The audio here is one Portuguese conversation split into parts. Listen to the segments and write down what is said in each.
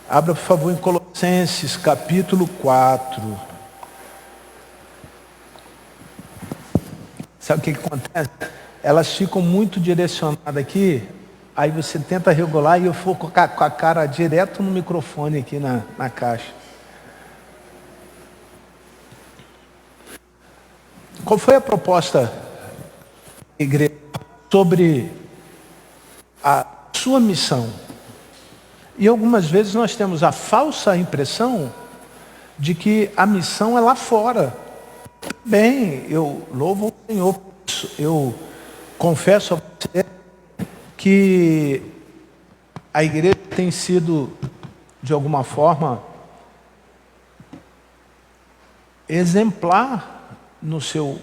Abra, por favor, em Colossenses, capítulo 4. Sabe o que acontece? Elas ficam muito direcionadas aqui, aí você tenta regular e eu vou com a cara direto no microfone aqui na caixa. Qual foi a proposta da igreja sobre a sua missão? E algumas vezes nós temos a falsa impressão de que a missão é lá fora. Bem, eu louvo o Senhor por isso. Eu confesso a você que a igreja tem sido, de alguma forma, exemplar no seu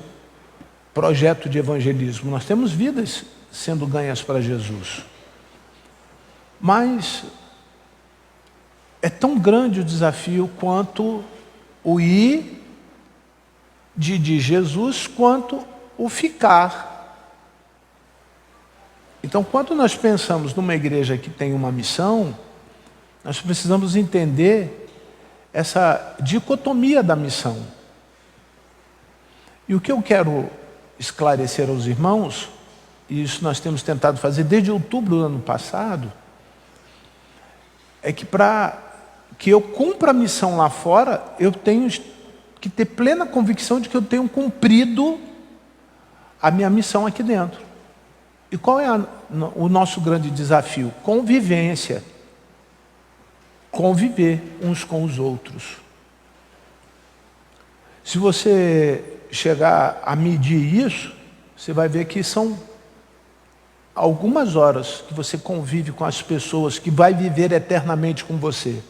projeto de evangelismo. Nós temos vidas sendo ganhas para Jesus. Mas é tão grande o desafio quanto o ir de Jesus, quanto o ficar. Então, quando nós pensamos numa igreja que tem uma missão, nós precisamos entender essa dicotomia da missão. E o que eu quero esclarecer aos irmãos, e isso nós temos tentado fazer desde outubro do ano passado, é que para que eu cumpra a missão lá fora, eu tenho que ter plena convicção de que eu tenho cumprido a minha missão aqui dentro. E qual é o nosso grande desafio? Convivência. Conviver uns com os outros. Se você chegar a medir isso, você vai ver que são algumas horas que você convive com as pessoas que vai viver eternamente com você.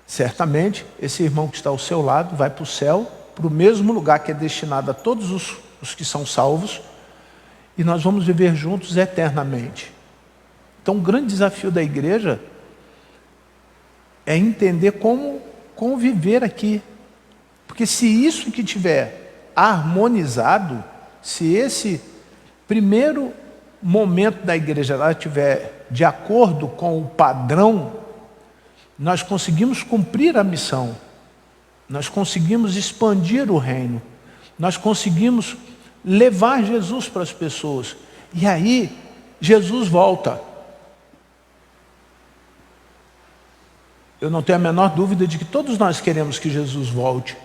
Certamente, esse irmão que está ao seu lado vai para o céu, para o mesmo lugar que é destinado a todos os que são salvos, e nós vamos viver juntos eternamente. Então, o grande desafio da igreja é entender como conviver aqui. Porque se isso que tiver harmonizado, se esse primeiro momento da igreja lá estiver de acordo com o padrão, nós conseguimos cumprir a missão, nós conseguimos expandir o reino, nós conseguimos levar Jesus para as pessoas. E aí, Jesus volta. Eu não tenho a menor dúvida de que todos nós queremos que Jesus volte.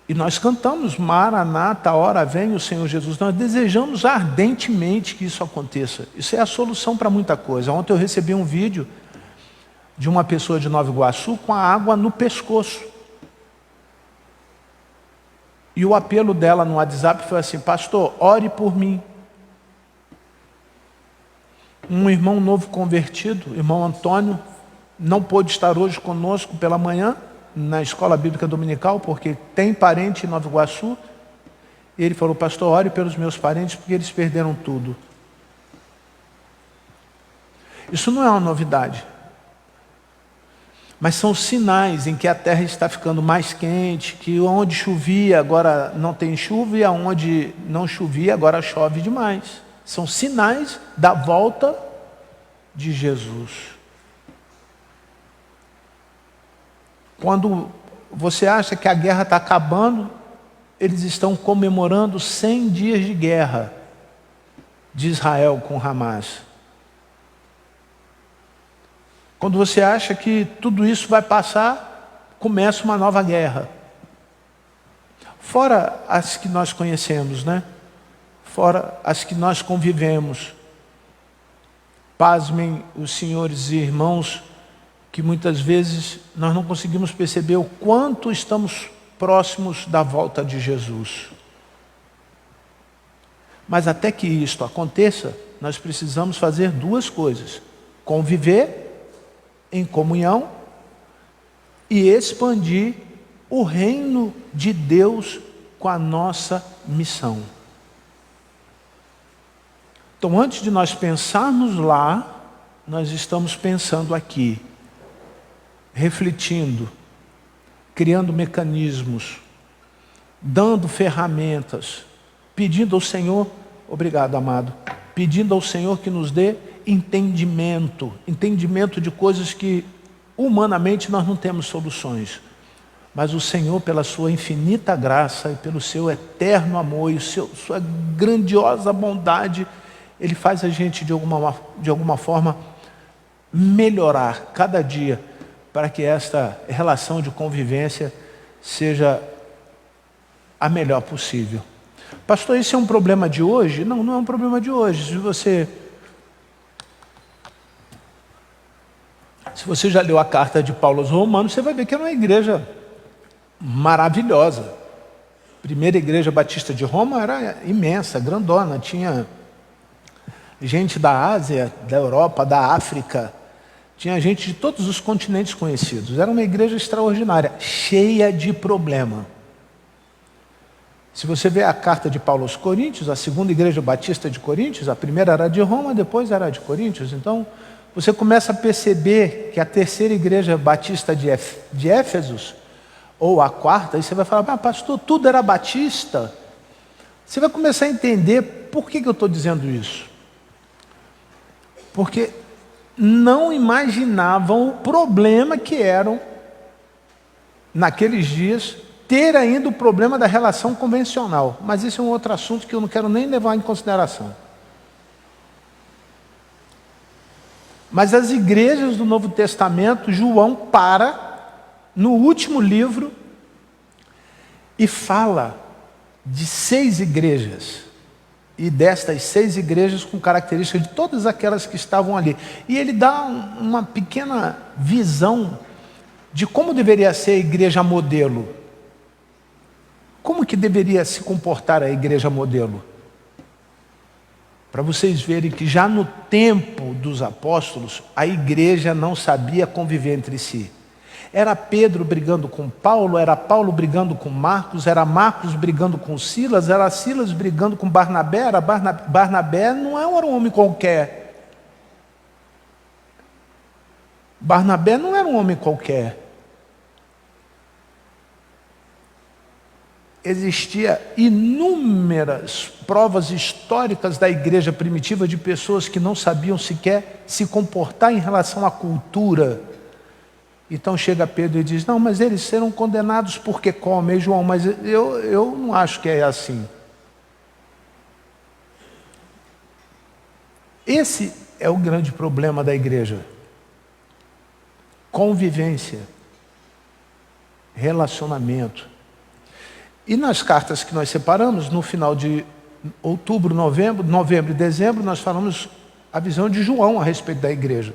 E nós cantamos, Maranata, a hora vem o Senhor Jesus. Nós desejamos ardentemente que isso aconteça. Isso é a solução para muita coisa. Ontem eu recebi um vídeo de uma pessoa de Nova Iguaçu com a água no pescoço. E o apelo dela no WhatsApp foi assim: pastor, ore por mim. Um irmão novo convertido, irmão Antônio, não pôde estar hoje conosco pela manhã, na escola bíblica dominical, porque tem parente em Nova Iguaçu. E ele falou: pastor, ore pelos meus parentes, porque eles perderam tudo. Isso não é uma novidade. Mas são sinais em que a terra está ficando mais quente, que onde chovia agora não tem chuva, e aonde não chovia agora chove demais. São sinais da volta de Jesus. Quando você acha que a guerra está acabando, eles estão comemorando 100 dias de guerra de Israel com Hamas. Quando você acha que tudo isso vai passar, começa uma nova guerra. Fora as que nós conhecemos, né? Fora as que nós convivemos. Pasmem os senhores e irmãos, que muitas vezes nós não conseguimos perceber o quanto estamos próximos da volta de Jesus. Mas até que isto aconteça, nós precisamos fazer duas coisas: conviver em comunhão e expandir o reino de Deus com a nossa missão. Então, antes de nós pensarmos lá, nós estamos pensando aqui, refletindo, criando mecanismos, dando ferramentas, pedindo ao Senhor, obrigado, amado, pedindo ao Senhor que nos dê entendimento de coisas que humanamente nós não temos soluções. Mas o Senhor, pela sua infinita graça e pelo seu eterno amor e sua grandiosa bondade, Ele faz a gente de alguma forma melhorar cada dia para que esta relação de convivência seja a melhor possível. Pastor, esse é um problema de hoje? Não, não é um problema de hoje. Se você já leu a carta de Paulo aos Romanos, você vai ver que é uma igreja maravilhosa. A primeira igreja batista de Roma era imensa, grandona, tinha gente da Ásia, da Europa, da África, tinha gente de todos os continentes conhecidos. Era uma igreja extraordinária, cheia de problema. Se você vê a carta de Paulo aos Coríntios, a segunda igreja batista de Coríntios, a primeira era de Roma, depois era de Coríntios. Então, você começa a perceber que a terceira igreja batista de Éfesos, ou a quarta, aí você vai falar, pastor, tudo era batista? Você vai começar a entender por que eu estou dizendo isso. Porque não imaginavam o problema que eram, naqueles dias, ter ainda o problema da relação convencional. Mas esse é um outro assunto que eu não quero nem levar em consideração. Mas as igrejas do Novo Testamento, João para no último livro e fala de 6 igrejas. E destas 6 igrejas com características de todas aquelas que estavam ali. E ele dá uma pequena visão de como deveria ser a igreja modelo. Como que deveria se comportar a igreja modelo? Para vocês verem que já no tempo dos apóstolos, a igreja não sabia conviver entre si. Era Pedro brigando com Paulo, era Paulo brigando com Marcos, era Marcos brigando com Silas, era Silas brigando com Barnabé, era Barnabé não era um homem qualquer. Barnabé não era um homem qualquer. Existia inúmeras provas históricas da igreja primitiva de pessoas que não sabiam sequer se comportar em relação à cultura. Então chega Pedro e diz, não, mas eles serão condenados porque comem, João, mas eu não acho que é assim. Esse é o grande problema da igreja. Convivência, relacionamento. E nas cartas que nós separamos, no final de outubro, novembro e dezembro, nós falamos a visão de João a respeito da igreja.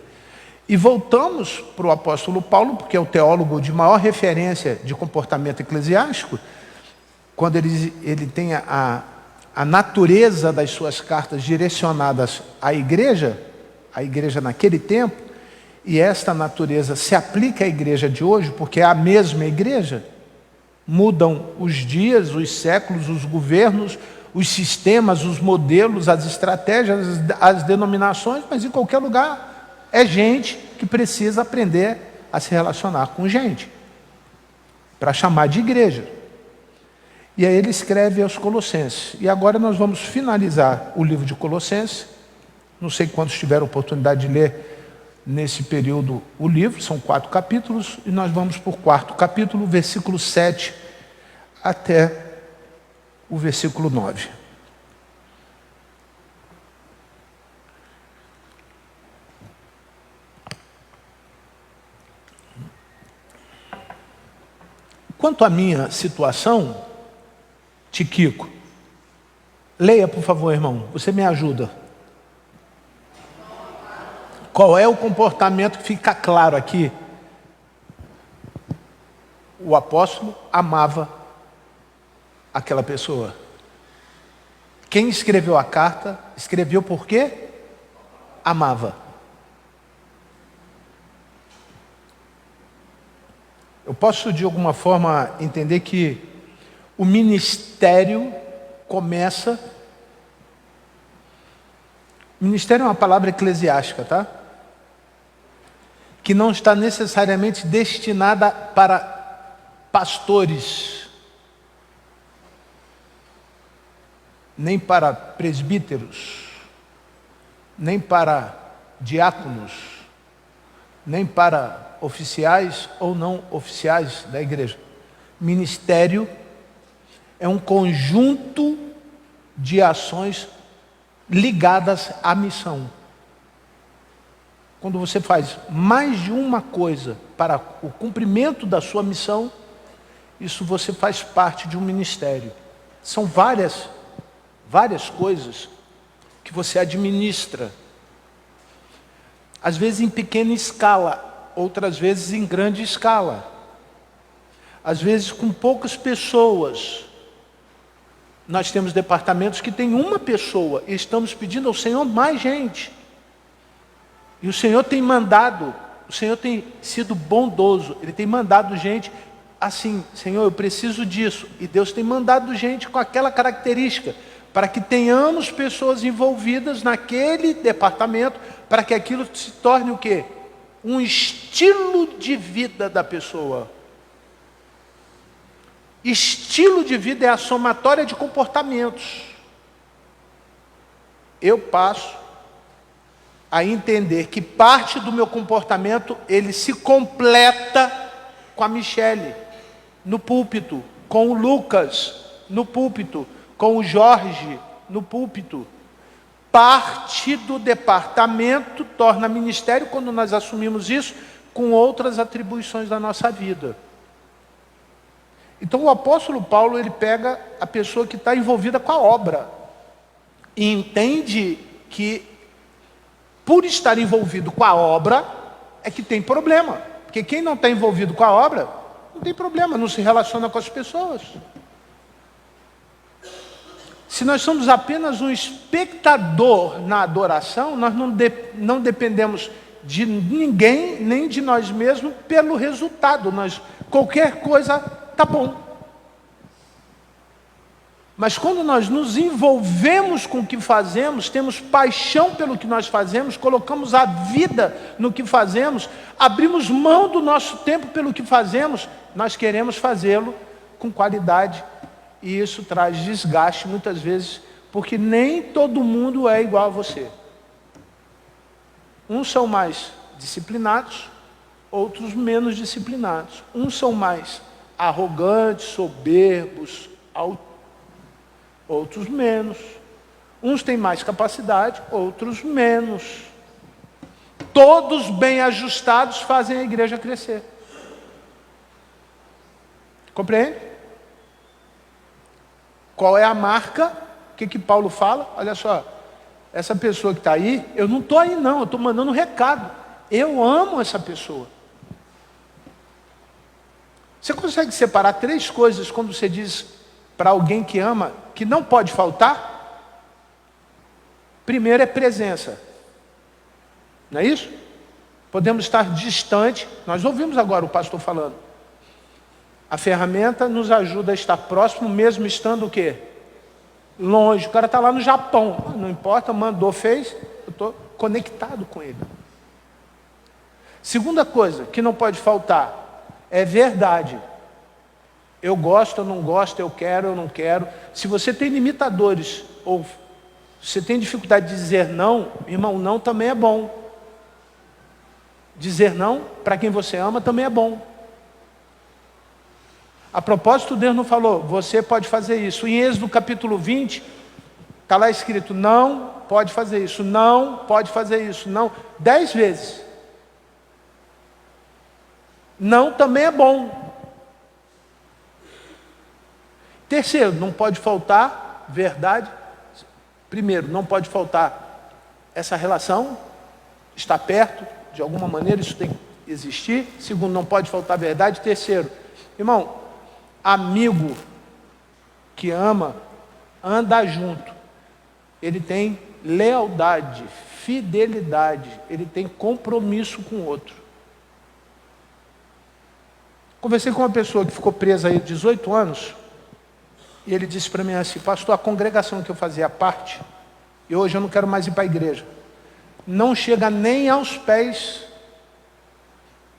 E voltamos para o apóstolo Paulo, porque é o teólogo de maior referência de comportamento eclesiástico, quando ele tem a natureza das suas cartas direcionadas à igreja naquele tempo, e esta natureza se aplica à igreja de hoje, porque é a mesma igreja. Mudam os dias, os séculos, os governos, os sistemas, os modelos, as estratégias, as denominações, mas em qualquer lugar é gente que precisa aprender a se relacionar com gente, para chamar de igreja. E aí ele escreve aos Colossenses. E agora nós vamos finalizar o livro de Colossenses. Não sei quantos tiveram oportunidade de ler nesse período o livro, são 4 capítulos, e nós vamos por 4º capítulo, versículo 7 até o versículo 9. Quanto à minha situação, Tiquico, leia por favor, irmão, você me ajuda. Qual é o comportamento que fica claro aqui? O apóstolo amava aquela pessoa. Quem escreveu a carta, escreveu por quê? Amava. Eu posso de alguma forma entender que o ministério começa... Ministério é uma palavra eclesiástica, tá? Que não está necessariamente destinada para pastores, nem para presbíteros, nem para diáconos, nem para oficiais ou não oficiais da igreja. Ministério é um conjunto de ações ligadas à missão. Quando você faz mais de uma coisa para o cumprimento da sua missão, isso você faz parte de um ministério. São várias coisas que você administra. Às vezes em pequena escala, outras vezes em grande escala. Às vezes com poucas pessoas. Nós temos departamentos que tem uma pessoa e estamos pedindo ao Senhor mais gente. E o Senhor tem mandado, o Senhor tem sido bondoso, Ele tem mandado gente assim, Senhor, eu preciso disso. E Deus tem mandado gente com aquela característica, para que tenhamos pessoas envolvidas naquele departamento, para que aquilo se torne o quê? Um estilo de vida da pessoa. Estilo de vida é a somatória de comportamentos. Eu passo a entender que parte do meu comportamento, ele se completa com a Michele, no púlpito, com o Lucas, no púlpito, com o Jorge, no púlpito. Parte do departamento torna ministério quando nós assumimos isso com outras atribuições da nossa vida. Então o apóstolo Paulo, ele pega a pessoa que está envolvida com a obra e entende que por estar envolvido com a obra é que tem problema. Porque quem não está envolvido com a obra não tem problema, não se relaciona com as pessoas. Se nós somos apenas um espectador na adoração, nós não dependemos de ninguém, nem de nós mesmos, pelo resultado. Qualquer coisa está bom. Mas quando nós nos envolvemos com o que fazemos, temos paixão pelo que nós fazemos, colocamos a vida no que fazemos, abrimos mão do nosso tempo pelo que fazemos, nós queremos fazê-lo com qualidade. E isso traz desgaste muitas vezes, porque nem todo mundo é igual a você. Uns são mais disciplinados, outros menos disciplinados. Uns são mais arrogantes, soberbos, outros menos. Uns têm mais capacidade, outros menos. Todos bem ajustados fazem a igreja crescer. Compreende? Qual é a marca? O que Paulo fala? Olha só, essa pessoa que está aí, eu não estou aí não, eu estou mandando um recado. Eu amo essa pessoa. Você consegue separar 3 coisas quando você diz para alguém que ama, que não pode faltar? Primeiro é presença. Não é isso? Podemos estar distante. Nós ouvimos agora o pastor falando. A ferramenta nos ajuda a estar próximo, mesmo estando o quê? Longe. O cara está lá no Japão. Não importa, mandou, fez. Eu estou conectado com ele. Segunda coisa que não pode faltar é verdade. Eu gosto, eu não gosto, eu quero, eu não quero. Se você tem limitadores, ou você tem dificuldade de dizer não, irmão, não também é bom. Dizer não para quem você ama também é bom. A propósito, Deus não falou, você pode fazer isso. Em Êxodo capítulo 20, está lá escrito, não pode fazer isso, não pode fazer isso, não. 10 vezes. Não também é bom. Terceiro, não pode faltar verdade. Primeiro, não pode faltar essa relação, estar perto, de alguma maneira isso tem que existir. Segundo, não pode faltar verdade. Terceiro, irmão, amigo que ama, anda junto. Ele tem lealdade, fidelidade, ele tem compromisso com o outro. Conversei com uma pessoa que ficou presa aí 18 anos, e ele disse para mim assim, pastor, a congregação que eu fazia parte, e hoje eu não quero mais ir para a igreja, não chega nem aos pés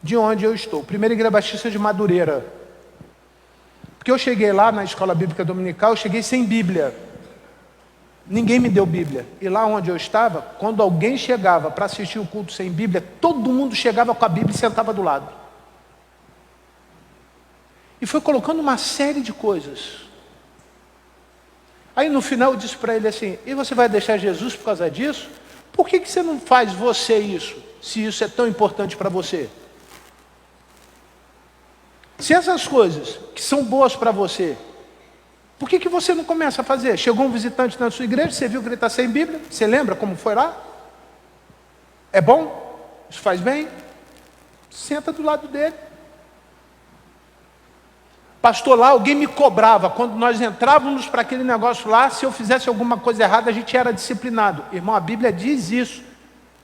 de onde eu estou. Primeira Igreja Batista de Madureira. Porque eu cheguei lá na escola bíblica dominical, eu cheguei sem Bíblia. Ninguém me deu Bíblia. E lá onde eu estava, quando alguém chegava para assistir o culto sem Bíblia, todo mundo chegava com a Bíblia e sentava do lado. E foi colocando uma série de coisas. Aí no final eu disse para ele assim: e você vai deixar Jesus por causa disso? Por que você não faz você isso, se isso é tão importante para você? Se essas coisas que são boas para você, por que você não começa a fazer? Chegou um visitante na sua igreja, você viu que ele está sem Bíblia, você lembra como foi lá? É bom? Isso faz bem? Senta do lado dele. Pastor, lá alguém me cobrava, quando nós entrávamos para aquele negócio lá, se eu fizesse alguma coisa errada, a gente era disciplinado. Irmão, a Bíblia diz isso.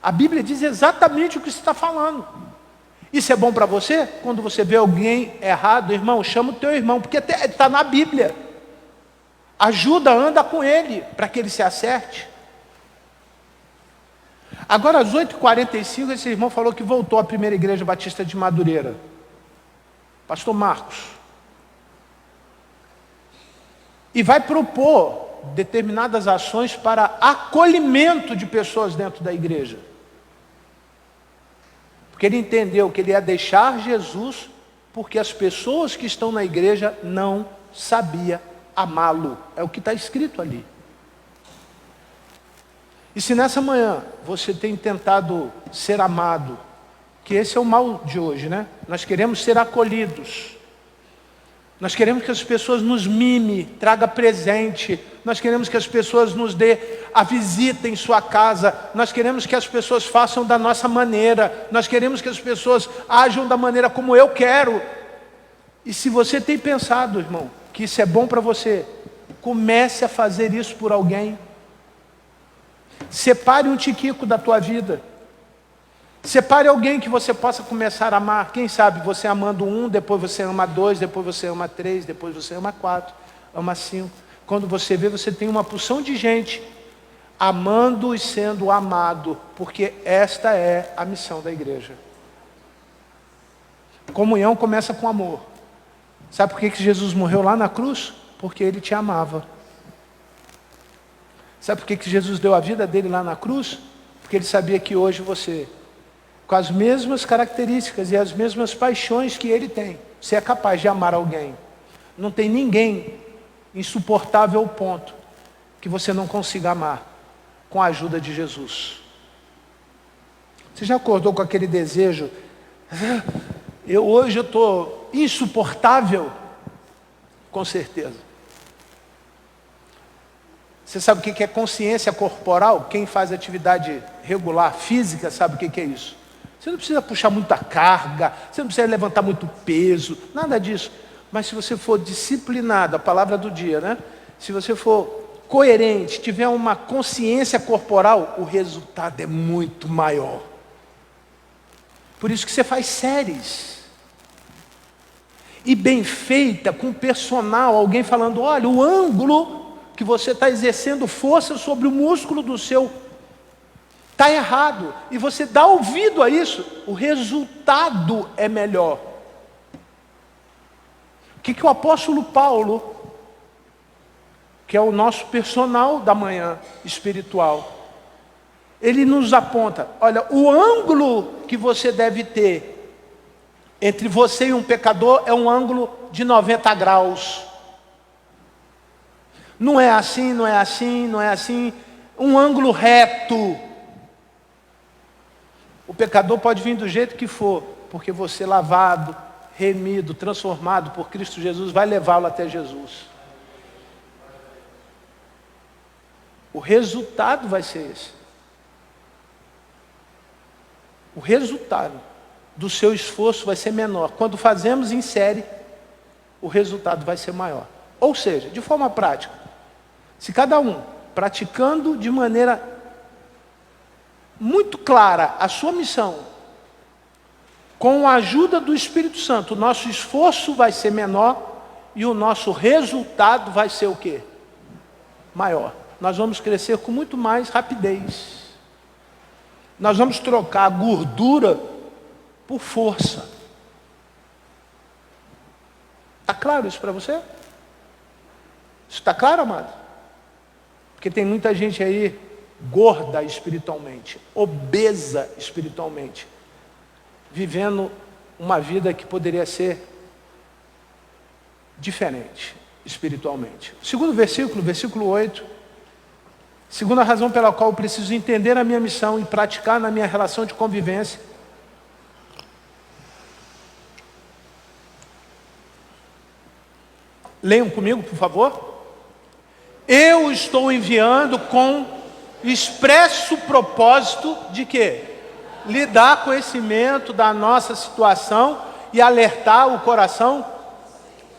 A Bíblia diz exatamente o que você está falando. Isso é bom para você? Quando você vê alguém errado, irmão, chama o teu irmão, porque está na Bíblia. Ajuda, anda com ele, para que ele se acerte. Agora, às 8h45, esse irmão falou que voltou à primeira igreja batista de Madureira. Pastor Marcos. E vai propor determinadas ações para acolhimento de pessoas dentro da igreja. Porque ele entendeu que ele ia deixar Jesus, porque as pessoas que estão na igreja não sabiam amá-lo. É o que está escrito ali. E se nessa manhã você tem tentado ser amado, que esse é o mal de hoje, né? Nós queremos ser acolhidos. Nós queremos que as pessoas nos mime, traga presente. Nós queremos que as pessoas nos dê a visita em sua casa. Nós queremos que as pessoas façam da nossa maneira. Nós queremos que as pessoas ajam da maneira como eu quero. E se você tem pensado, irmão, que isso é bom para você, comece a fazer isso por alguém. Separe um tiquico da tua vida. Separe alguém que você possa começar a amar. Quem sabe você amando um, depois você ama dois, depois você ama três, depois você ama quatro, ama cinco. Quando você vê, você tem uma porção de gente amando e sendo amado, porque esta é a missão da igreja. Comunhão começa com amor. Sabe por que Jesus morreu lá na cruz? Porque ele te amava. Sabe por que Jesus deu a vida dele lá na cruz? Porque ele sabia que hoje você, com as mesmas características e as mesmas paixões que ele tem, você é capaz de amar alguém. Não tem ninguém insuportável ao ponto que você não consiga amar com a ajuda de Jesus. Você já acordou com aquele desejo? Hoje eu estou insuportável? Com certeza. Você sabe o que é consciência corporal? Quem faz atividade regular, física, sabe o que é isso? Você não precisa puxar muita carga, você não precisa levantar muito peso, nada disso. Mas se você for disciplinado, a palavra do dia, né? Se você for coerente, tiver uma consciência corporal, o resultado é muito maior. Por isso que você faz séries. E bem feita, com personal, alguém falando, olha, o ângulo que você está exercendo força sobre o músculo do seu está errado. E você dá ouvido a isso, o resultado é melhor. O que o apóstolo Paulo, que é o nosso personal da manhã espiritual, ele nos aponta, olha, o ângulo que você deve ter entre você e um pecador é um ângulo de 90 graus. Não é assim, não é assim, não é assim. Um ângulo reto. O pecador pode vir do jeito que for, porque você lavado, remido, transformado por Cristo Jesus, vai levá-lo até Jesus. O resultado vai ser esse. O resultado do seu esforço vai ser menor. Quando fazemos em série, o resultado vai ser maior. Ou seja, de forma prática, se cada um praticando de maneira muito clara a sua missão, com a ajuda do Espírito Santo, o nosso esforço vai ser menor e o nosso resultado vai ser o quê? Maior. Nós vamos crescer com muito mais rapidez. Nós vamos trocar a gordura por força. Está claro isso para você? Isso está claro, amado? Porque tem muita gente aí gorda espiritualmente, obesa espiritualmente, vivendo uma vida que poderia ser diferente espiritualmente. Segundo versículo, versículo 8. Segunda razão pela qual eu preciso entender a minha missão e praticar na minha relação de convivência. Leiam comigo, por favor. Eu estou enviando com expresso propósito de quê? Lhe dar conhecimento da nossa situação e alertar o coração.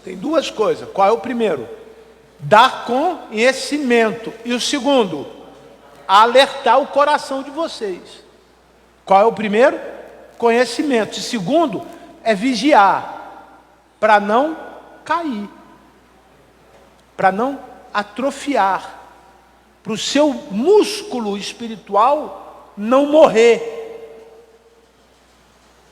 Tem duas coisas. Qual é o primeiro? Dar conhecimento. E o segundo? Alertar o coração de vocês. Qual é o primeiro? Conhecimento. E segundo, é vigiar, para não cair, para não atrofiar, para o seu músculo espiritual não morrer,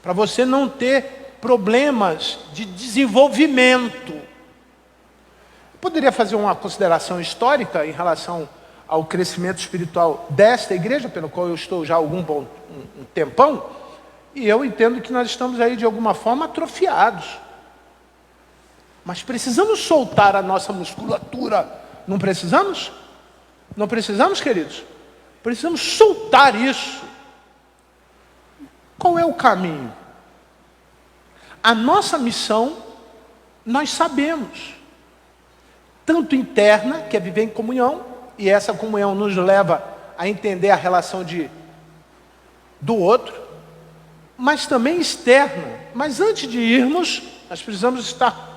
para você não ter problemas de desenvolvimento. Eu poderia fazer uma consideração histórica em relação ao crescimento espiritual desta igreja, pelo qual eu estou já há um tempão, e eu entendo que nós estamos aí de alguma forma atrofiados. Mas precisamos soltar a nossa musculatura, não precisamos? Não precisamos, queridos? Precisamos soltar isso. Qual é o caminho? A nossa missão, nós sabemos. Tanto interna, que é viver em comunhão, e essa comunhão nos leva a entender a relação do outro, mas também externa. Mas antes de irmos, nós precisamos estar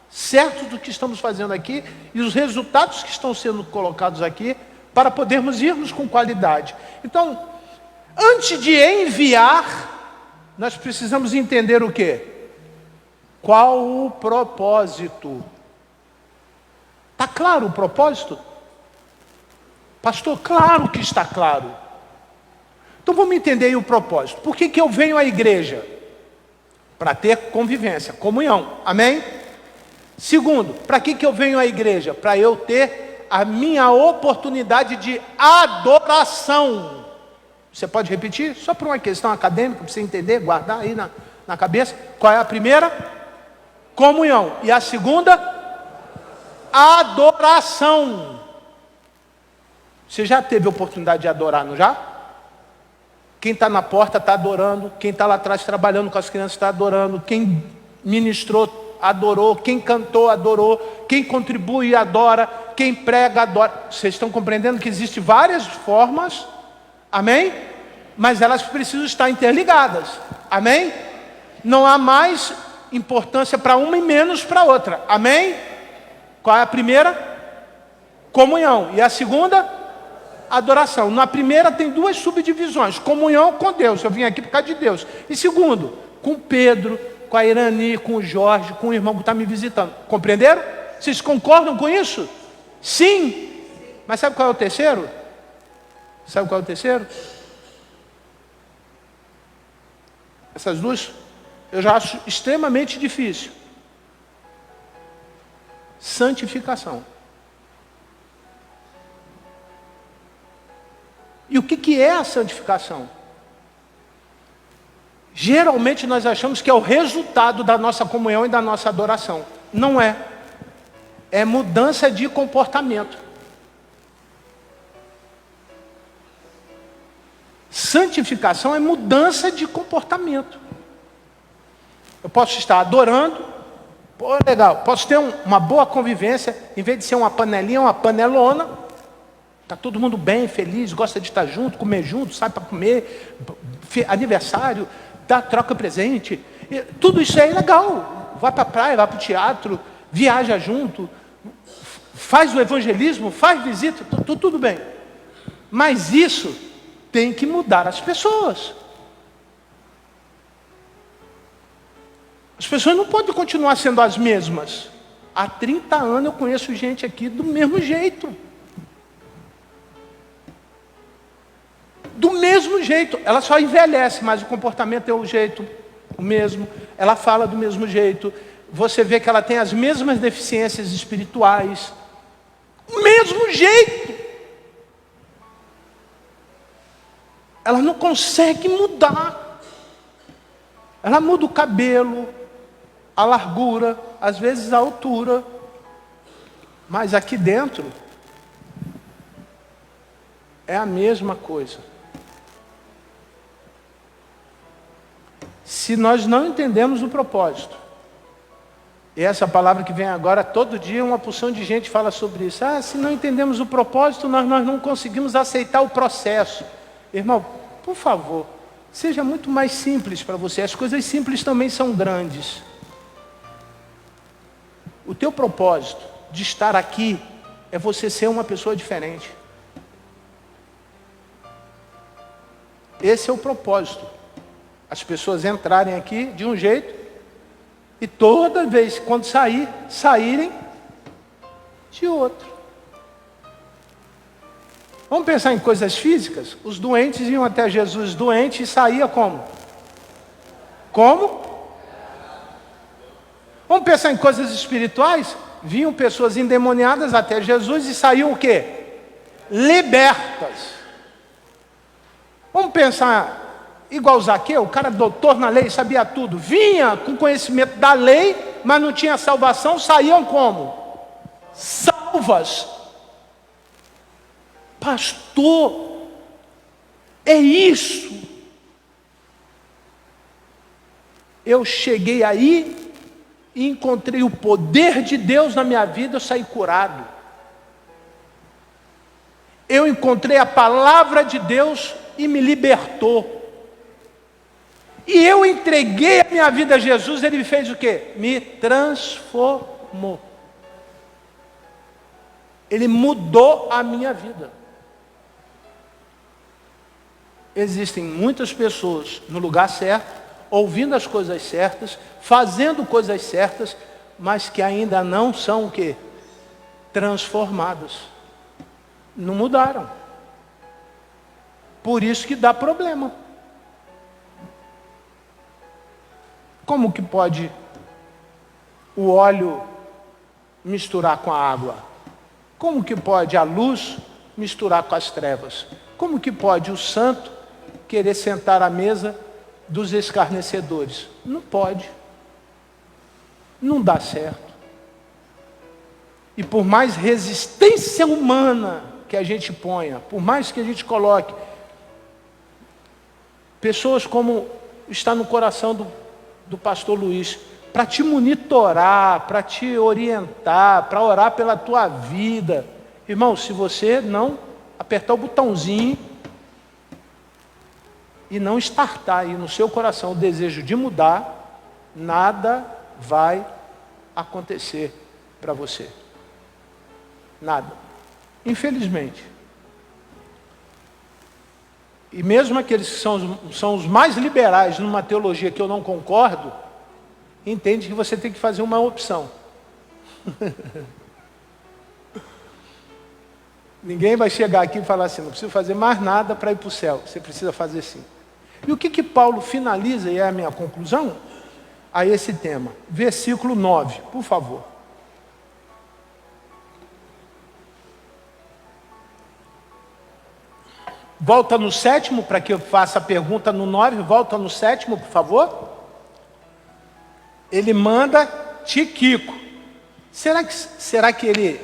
certos do que estamos fazendo aqui e os resultados que estão sendo colocados aqui, para podermos irmos com qualidade. Então, antes de enviar, nós precisamos entender o quê? Qual o propósito? Está claro o propósito? Pastor, claro que está claro. Então vamos entender aí o propósito. Por que eu venho à igreja? Para ter convivência, comunhão. Amém? Segundo, para que eu venho à igreja? Para eu ter a minha oportunidade de adoração. Você pode repetir? Só por uma questão acadêmica, para você entender, guardar aí na cabeça. Qual é a primeira? Comunhão. E a segunda? Adoração. Você já teve a oportunidade de adorar, não já? Quem está na porta está adorando. Quem está lá atrás trabalhando com as crianças está adorando. Quem ministrou adorou, quem cantou adorou, quem contribui adora, quem prega adora. Vocês estão compreendendo que existem várias formas, amém? Mas elas precisam estar interligadas, amém? Não há mais importância para uma e menos para outra, amém? Qual é a primeira? Comunhão. E a segunda? Adoração. Na primeira tem duas subdivisões: comunhão com Deus, eu vim aqui por causa de Deus. E segundo, com Pedro, com a Irani, com o Jorge, com o irmão que está me visitando. Compreenderam? Vocês concordam com isso? Sim. Mas sabe qual é o terceiro? Sabe qual é o terceiro? Essas duas eu já acho extremamente difícil. Santificação. E o que é a santificação? Geralmente nós achamos que é o resultado da nossa comunhão e da nossa adoração. Não é. É mudança de comportamento. Santificação é mudança de comportamento. Eu posso estar adorando, pô, legal, posso ter uma boa convivência, em vez de ser uma panelinha, uma panelona. Está todo mundo bem, feliz, gosta de estar junto, comer junto, sai para comer, aniversário, troca presente, tudo isso é legal. Vai para a praia, vai para o teatro, viaja junto, faz o evangelismo, faz visita, tudo bem. Mas isso tem que mudar as pessoas. As pessoas não podem continuar sendo as mesmas. Há 30 anos eu conheço gente aqui do mesmo jeito. Do mesmo jeito, ela só envelhece, mas o comportamento é o mesmo, ela fala do mesmo jeito, você vê que ela tem as mesmas deficiências espirituais, o mesmo jeito. ela não consegue mudar. Ela muda o cabelo, a largura, às vezes a altura. Mas aqui dentro é a mesma coisa. Se nós não entendemos o propósito, e essa palavra que vem agora, todo dia uma porção de gente fala sobre isso. Se não entendemos o propósito, nós não conseguimos aceitar o processo. Irmão, por favor, seja muito mais simples para você. As coisas simples também são grandes. O teu propósito de estar aqui é você ser uma pessoa diferente. Esse é o propósito. As pessoas entrarem aqui de um jeito e toda vez quando saírem de outro. Vamos pensar em coisas físicas? Os doentes iam até Jesus doente e saía como? Como? Vamos pensar em coisas espirituais? Vinham pessoas endemoniadas até Jesus e saíam o quê? Libertas. Vamos pensar igual Zaqueu, o cara doutor na lei, sabia tudo. Vinha com conhecimento da lei, mas não tinha salvação, saíam como? Salvas. Pastor, é isso. Eu cheguei aí e encontrei o poder de Deus na minha vida, eu saí curado. Eu encontrei a palavra de Deus e me libertou. E eu entreguei a minha vida a Jesus, Ele me fez o quê? Me transformou. Ele mudou a minha vida. Existem muitas pessoas no lugar certo, ouvindo as coisas certas, fazendo coisas certas, mas que ainda não são o quê? Transformadas. Não mudaram. Por isso que dá problema. Como que pode o óleo misturar com a água? Como que pode a luz misturar com as trevas? Como que pode o santo querer sentar à mesa dos escarnecedores? Não pode. Não dá certo. E por mais resistência humana que a gente ponha, por mais que a gente coloque pessoas como está no coração do pastor Luiz, para te monitorar, para te orientar, para orar pela tua vida. Irmão, se você não apertar o botãozinho e não startar aí no seu coração o desejo de mudar, nada vai acontecer para você. Nada. Infelizmente. E mesmo aqueles que são os mais liberais numa teologia que eu não concordo, entende que você tem que fazer uma opção. Ninguém vai chegar aqui e falar assim, não preciso fazer mais nada para ir para o céu. Você precisa fazer sim. E o que Paulo finaliza, e é a minha conclusão, a esse tema? Versículo 9, por favor. Volta no 7, para que eu faça a pergunta no 9, volta no 7, por favor. Ele manda Tiquico. Será que ele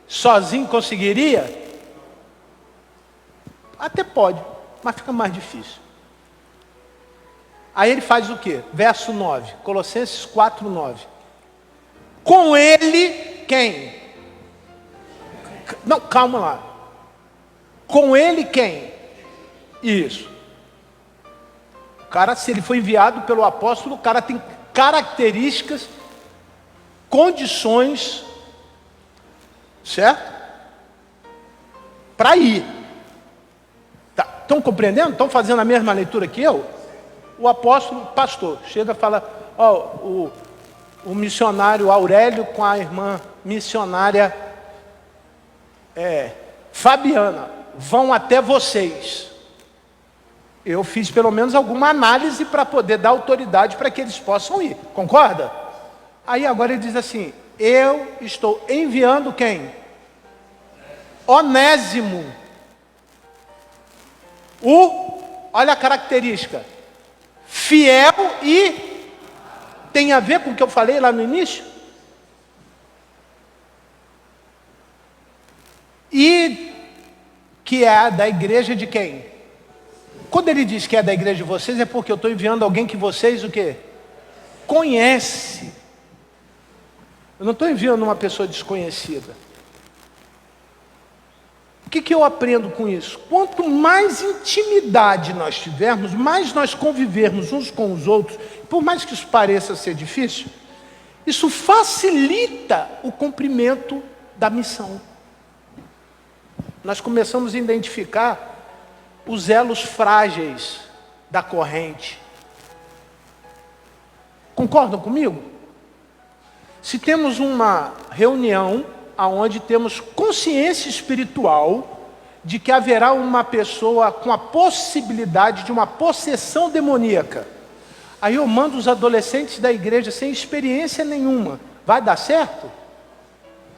sozinho conseguiria? Até pode, mas fica mais difícil. Aí ele faz o quê? Verso 9, Colossenses 4, 9. Com ele, quem? Não, calma lá. Com ele quem? Isso. O cara, se ele foi enviado pelo apóstolo, o cara tem características, condições, certo? Para ir. Estão compreendendo? Estão fazendo a mesma leitura que eu? O apóstolo, pastor, chega e fala, o missionário Aurélio com a irmã missionária Fabiana, vão até vocês. Eu fiz pelo menos alguma análise para poder dar autoridade para que eles possam ir. Concorda? Aí agora ele diz assim, eu estou enviando quem? Onésimo. O olha a característica, fiel e tem a ver com o que eu falei lá no início? E que é da igreja de quem? Quando ele diz que é da igreja de vocês, é porque eu estou enviando alguém que vocês o quê? Conhece. Eu não estou enviando uma pessoa desconhecida. O que eu aprendo com isso? Quanto mais intimidade nós tivermos, mais nós convivermos uns com os outros, por mais que isso pareça ser difícil, isso facilita o cumprimento da missão. Nós começamos a identificar os elos frágeis da corrente. Concordam comigo? Se temos uma reunião onde temos consciência espiritual de que haverá uma pessoa com a possibilidade de uma possessão demoníaca, aí eu mando os adolescentes da igreja sem experiência nenhuma, vai dar certo?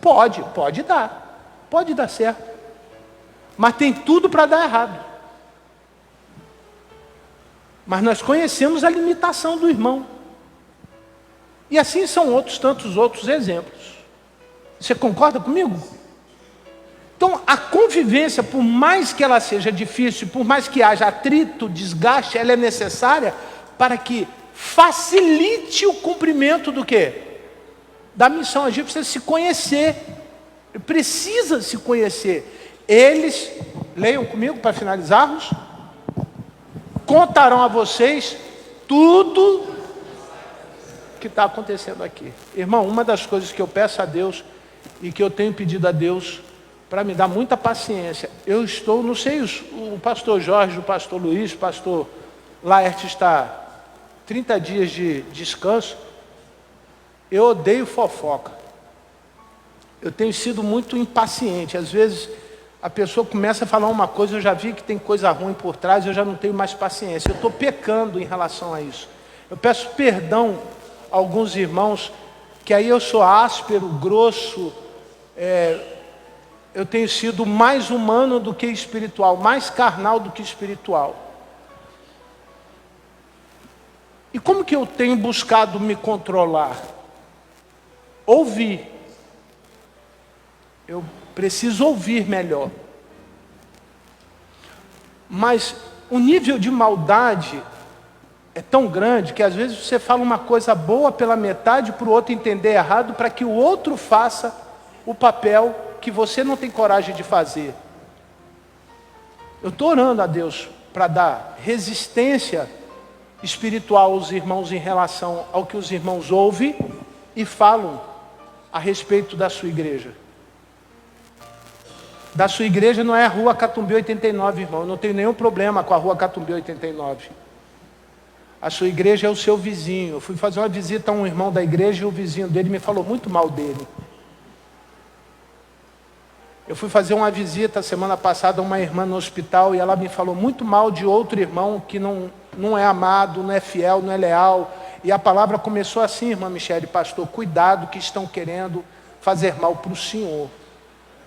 Pode dar certo. Mas tem tudo para dar errado. Mas nós conhecemos a limitação do irmão. E assim são tantos outros exemplos. Você concorda comigo? Então, a convivência, por mais que ela seja difícil, por mais que haja atrito, desgaste, ela é necessária para que facilite o cumprimento do quê? Da missão. A gente precisa se conhecer. Precisa se conhecer. Eles, leiam comigo para finalizarmos, contarão a vocês tudo que está acontecendo aqui. Irmão, uma das coisas que eu peço a Deus e que eu tenho pedido a Deus para me dar muita paciência, eu estou, não sei, o pastor Jorge, o pastor Luiz, o pastor Laerte está 30 dias de descanso. Eu odeio fofoca. Eu tenho sido muito impaciente. Às vezes a pessoa começa a falar uma coisa, eu já vi que tem coisa ruim por trás, eu já não tenho mais paciência. Eu estou pecando em relação a isso. Eu peço perdão a alguns irmãos, que aí eu sou áspero, grosso, eu tenho sido mais humano do que espiritual, mais carnal do que espiritual. E como que eu tenho buscado me controlar? Ouvir. Eu preciso ouvir melhor. Mas o nível de maldade é tão grande que às vezes você fala uma coisa boa pela metade para o outro entender errado, para que o outro faça o papel que você não tem coragem de fazer. Eu estou orando a Deus para dar resistência espiritual aos irmãos em relação ao que os irmãos ouvem e falam a respeito da sua igreja. Da sua igreja não é a Rua Catumbi 89, irmão. Eu não tenho nenhum problema com a Rua Catumbi 89. A sua igreja é o seu vizinho. Eu fui fazer uma visita a um irmão da igreja e o vizinho dele me falou muito mal dele. Eu fui fazer uma visita semana passada a uma irmã no hospital e ela me falou muito mal de outro irmão que não é amado, não é fiel, não é leal. E a palavra começou assim, irmã Michele, pastor, cuidado que estão querendo fazer mal para o senhor.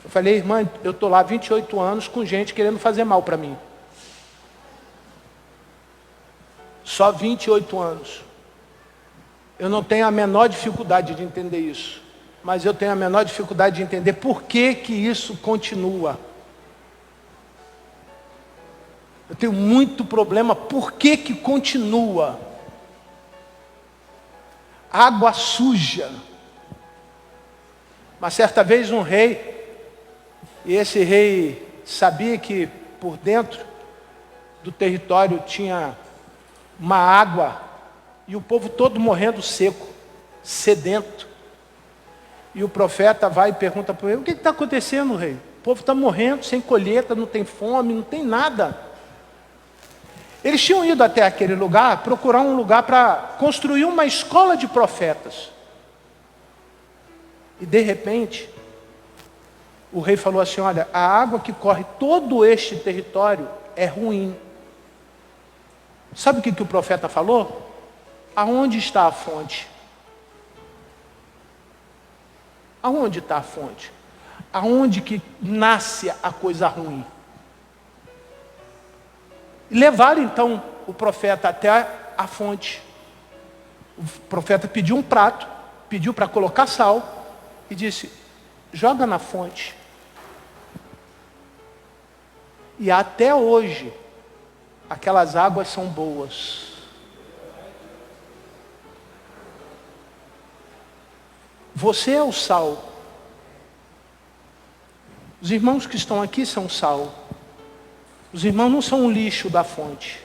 Eu falei, irmã, eu estou lá há 28 anos com gente querendo fazer mal para mim. Só 28 anos. Eu não tenho a menor dificuldade de entender isso. Mas eu tenho a menor dificuldade de entender por que que isso continua. Eu tenho muito problema, por que que continua? Água suja. Uma certa vez um rei, e esse rei sabia que por dentro do território tinha uma água, e o povo todo morrendo seco, sedento. E o profeta vai e pergunta para ele, o que está acontecendo, rei? O povo está morrendo, sem colheita, não tem fome, não tem nada. Eles tinham ido até aquele lugar, procurar um lugar para construir uma escola de profetas. E de repente, o rei falou assim, olha, a água que corre todo este território é ruim. Sabe o que o profeta falou? Aonde está a fonte? Aonde está a fonte? Aonde que nasce a coisa ruim? E levaram então o profeta até a fonte. O profeta pediu um prato, pediu para colocar sal e disse: joga na fonte. E até hoje, aquelas águas são boas. Você é o sal. Os irmãos que estão aqui são sal. Os irmãos não são o lixo da fonte.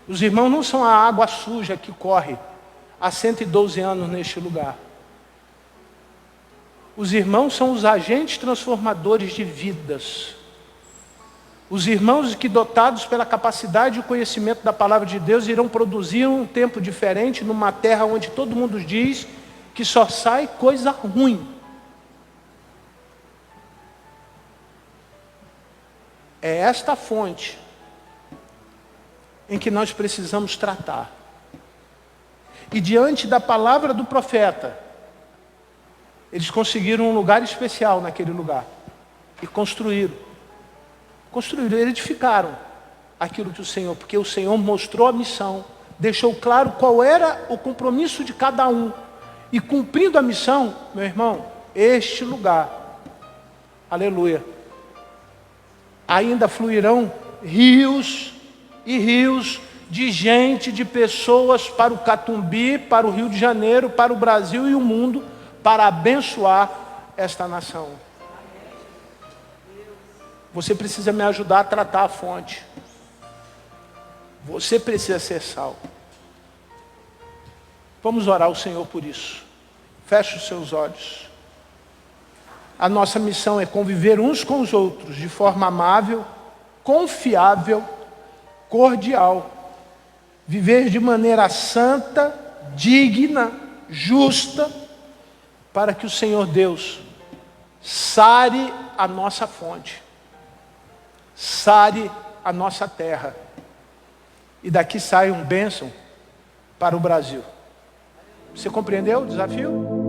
Os irmãos não são a água suja que corre há 112 anos neste lugar. Os irmãos são os agentes transformadores de vidas. Os irmãos que, dotados pela capacidade e o conhecimento da palavra de Deus, irão produzir um tempo diferente numa terra onde todo mundo diz que só sai coisa ruim. É esta fonte em que nós precisamos tratar. E diante da palavra do profeta, eles conseguiram um lugar especial naquele lugar. E construíram, edificaram aquilo que o Senhor, porque o Senhor mostrou a missão, deixou claro qual era o compromisso de cada um. E cumprindo a missão, meu irmão, este lugar, aleluia, ainda fluirão rios e rios de gente, de pessoas para o Catumbi, para o Rio de Janeiro, para o Brasil e o mundo, para abençoar esta nação. Você precisa me ajudar a tratar a fonte. Você precisa ser sal. Vamos orar ao Senhor por isso. Feche os seus olhos. A nossa missão é conviver uns com os outros de forma amável, confiável, cordial. Viver de maneira santa, digna, justa, para que o Senhor Deus sare a nossa fonte, sare a nossa terra, e daqui saia um bênção para o Brasil. Você compreendeu o desafio?